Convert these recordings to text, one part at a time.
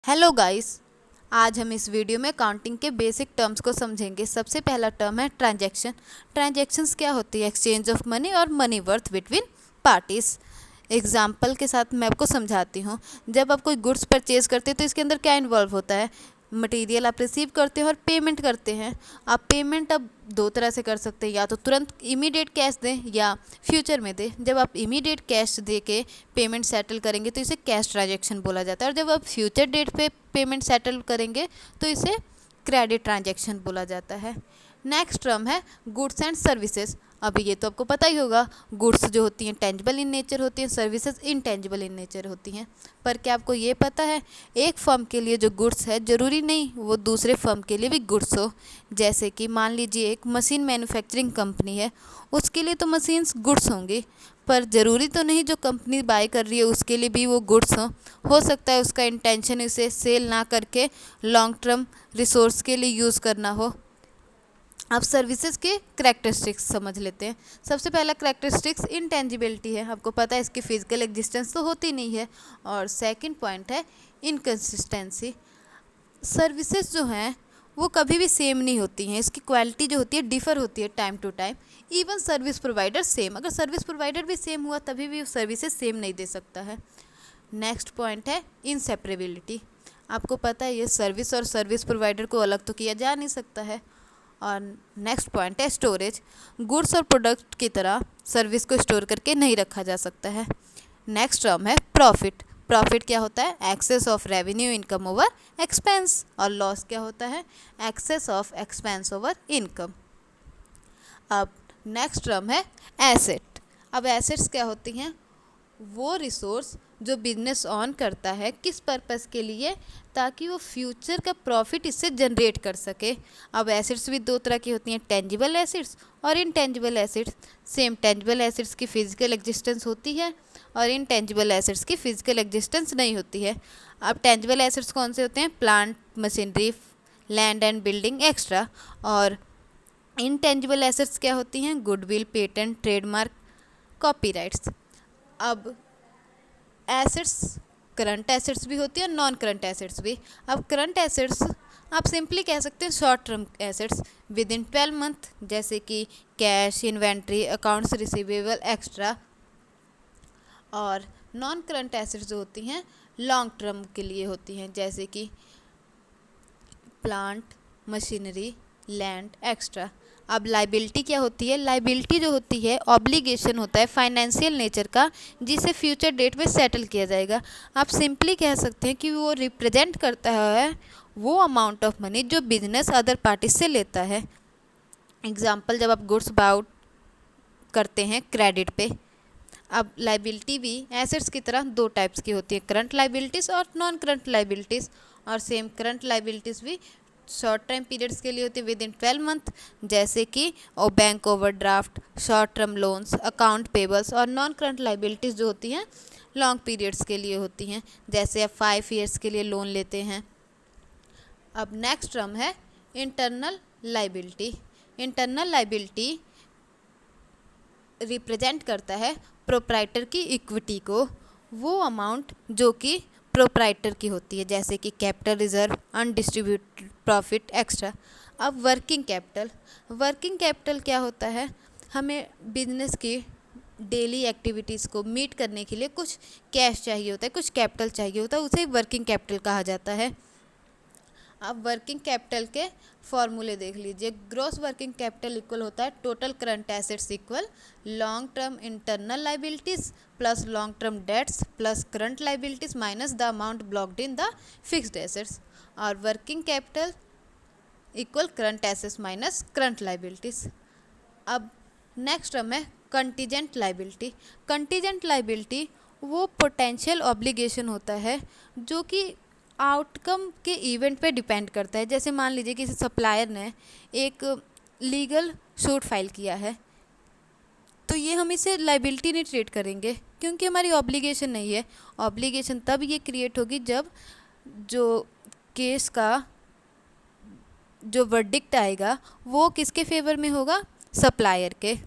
Hello guys. आज हम इस वीडियो में अकाउंटिंग के बेसिक टर्म्स को समझेंगे। सबसे पहला टर्म है ट्रांजैक्शन। ट्रांजैक्शंस क्या होती है? एक्सचेंज ऑफ मनी और money worth between parties. Example के साथ मैं आपको समझाती हूँ। जब आप कोई गुड्स परचेज करते हैं तो इसके अंदर क्या इन्वॉल्व होता है? मटेरियल आप रिसीव करते हैं और पेमेंट करते हैं। आप पेमेंट अब दो तरह से कर सकते हैं, या तो तुरंत इमीडिएट कैश दें या फ्यूचर में दें। जब आप इमीडिएट कैश दे के पेमेंट सेटल करेंगे तो इसे कैश ट्रांजैक्शन बोला जाता है, और जब आप फ्यूचर डेट पे पेमेंट सेटल करेंगे तो इसे क्रेडिट ट्रांजैक्शन बोला जाता है। नेक्स्ट टर्म है गुड्स एंड सर्विसेज। अभी ये तो आपको पता ही होगा, गुड्स जो होती हैं टेंजिबल इन नेचर होती हैं, सर्विसेज इनटेंजिबल इन नेचर होती हैं। पर क्या आपको ये पता है, एक फर्म के लिए जो गुड्स है ज़रूरी नहीं वो दूसरे फर्म के लिए भी गुड्स हो। जैसे कि मान लीजिए एक मशीन मैन्युफैक्चरिंग कंपनी है, उसके लिए तो मशीन्स गुड्स होंगी, पर ज़रूरी तो नहीं जो कंपनी बाय कर रही है उसके लिए भी वो गुड्स हो सकता है उसका इंटेंशन इसे सेल ना करके लॉन्ग टर्म रिसोर्स के लिए यूज़ करना हो। अब सर्विसेज के करेक्टरिस्टिक्स समझ लेते हैं। सबसे पहला करेक्टरिस्टिक्स इंटेंजिबिलिटी है। आपको पता है इसकी फिजिकल एग्जिस्टेंस तो होती नहीं है। और सेकंड पॉइंट है इनकन्सिस्टेंसी। सर्विसेज जो हैं वो कभी भी सेम नहीं होती हैं, इसकी क्वालिटी जो होती है डिफ़र होती है time to time. Even service provider same, अगर सर्विस प्रोवाइडर भी सेम हुआ तभी भी सर्विसेज सेम नहीं दे सकता है। नेक्स्ट पॉइंट है इनसेपरेबिलिटी। आपको पता है ये सर्विस और सर्विस प्रोवाइडर को अलग तो किया जा नहीं सकता है। और नेक्स्ट पॉइंट है स्टोरेज। गुड्स और प्रोडक्ट की तरह सर्विस को स्टोर करके नहीं रखा जा सकता है। नेक्स्ट टर्म है प्रॉफिट। प्रॉफिट क्या होता है? Excess of revenue income over expense. और लॉस क्या होता है? Excess of expense over income. अब नेक्स्ट टर्म है एसेट। अब एसेट्स क्या होती हैं? वो रिसोर्स जो बिजनेस ऑन करता है किस पर्पस के लिए? ताकि वो फ्यूचर का प्रॉफिट इससे जनरेट कर सके। अब एसेट्स भी दो तरह की होती हैं, टेंजिबल एसेट्स और intangible assets. Same tangible assets की फिजिकल एग्जिस्टेंस होती है और इनटेंजिबल एसेट्स की फिजिकल एग्जिस्टेंस नहीं होती है। अब टेंजिबल एसेट्स कौन से होते हैं? Plant, machinery, land and building extra. और इनटेंजिबल एसेट्स क्या होती हैं? Goodwill, patent, trademark, copyrights. अब एसेट्स करंट एसेट्स भी होती है और नॉन करंट एसेट्स भी। अब करंट एसेट्स आप सिंपली कह सकते हैं short term assets with in 12 month, जैसे कि cash, inventory, accounts receivable extra. और नॉन करंट एसेट्स जो होती हैं लॉन्ग टर्म के लिए होती हैं, जैसे कि प्लांट, मशीनरी, लैंड एक्स्ट्रा। अब लाइबिलिटी क्या होती है? लाइबिलिटी जो होती है ऑब्लिगेशन होता है फाइनेंशियल नेचर का, जिसे फ्यूचर डेट में सेटल किया जाएगा। आप सिंपली कह सकते हैं कि वो रिप्रेजेंट करता है वो अमाउंट ऑफ मनी जो बिजनेस अदर पार्टी से लेता है। एग्जाम्पल, जब आप गुड्स बाउ करते हैं क्रेडिट पे। अब लाइबिलिटी भी एसेट्स की तरह दो टाइप्स की होती है, करंट लाइबिलिटीज़ और नॉन करंट लाइबिलिटीज़। और सेम करंट लाइबिलिटीज़ भी शॉर्ट टाइम पीरियड्स के लिए होती है विद इन 12 मंथ, जैसे कि bank overdraft, short term loans, account payables. और नॉन करंट लाइबिलिटीज़ जो होती हैं लॉन्ग पीरियड्स के लिए होती हैं, जैसे आप 5 ईयर्स के लिए लोन लेते हैं। अब नेक्स्ट टर्म है internal liability. Internal liability represent करता है प्रोप्राइटर की इक्विटी को, वो अमाउंट जो कि प्रोप्राइटर की होती है, जैसे कि capital reserve, undistributed profit extra. अब वर्किंग कैपिटल। वर्किंग कैपिटल क्या होता है? हमें बिजनेस की डेली एक्टिविटीज़ को मीट करने के लिए कुछ कैश चाहिए होता है, कुछ कैपिटल चाहिए होता है, उसे वर्किंग कैपिटल कहा जाता है। अब वर्किंग कैपिटल के फॉर्मूले देख लीजिए। ग्रॉस वर्किंग कैपिटल इक्वल होता है total current assets equal long term internal liabilities plus long term debts plus current liabilities minus the amount blocked in the fixed assets. और working capital equal current assets minus current liabilities. अब next term है contingent liability. Contingent liability वो potential obligation होता है जो कि outcome के event पे डिपेंड करता है। जैसे मान लीजिए किसी सप्लायर ने एक लीगल सूट फाइल किया है, तो ये हम इसे लाइबिलिटी नहीं ट्रीट करेंगे क्योंकि हमारी ऑब्लिगेशन नहीं है। ऑब्लिगेशन तब ये क्रिएट होगी जब जो केस का जो वर्डिक्ट आएगा वो किसके फेवर में होगा? सप्लायर के।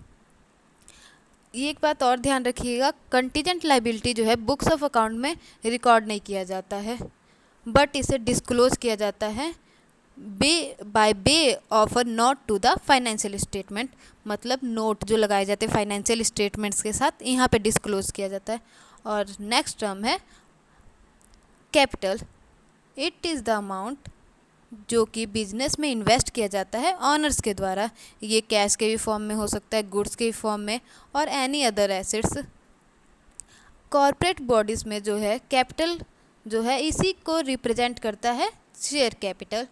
ये एक बात और ध्यान रखिएगा, कंटीजेंट लाइबिलिटी जो है बुक्स ऑफ अकाउंट में रिकॉर्ड नहीं किया जाता है। बट इसे डिस्क्लोज किया जाता है by way of a note to the financial statement, मतलब नोट जो लगाए जाते हैं फाइनेंशियल स्टेटमेंट्स के साथ, यहाँ पे डिस्क्लोज किया जाता है। और नेक्स्ट टर्म है capital. It is the amount जो कि बिजनेस में इन्वेस्ट किया जाता है ऑनर्स के द्वारा। ये कैश के भी फॉर्म में हो सकता है, गुड्स के भी फॉर्म में, और any other assets. Corporate bodies में जो है कैपिटल जो है इसी को रिप्रेजेंट करता है शेयर कैपिटल।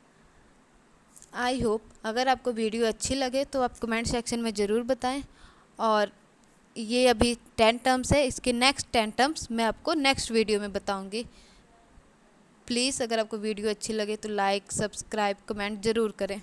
आई होप अगर आपको वीडियो अच्छी लगे तो आप कमेंट सेक्शन में ज़रूर बताएं। और ये अभी 10 टर्म्स है, इसके नेक्स्ट 10 टर्म्स मैं आपको नेक्स्ट वीडियो में बताऊंगी। प्लीज़ अगर आपको वीडियो अच्छी लगे तो लाइक, सब्सक्राइब, कमेंट ज़रूर करें।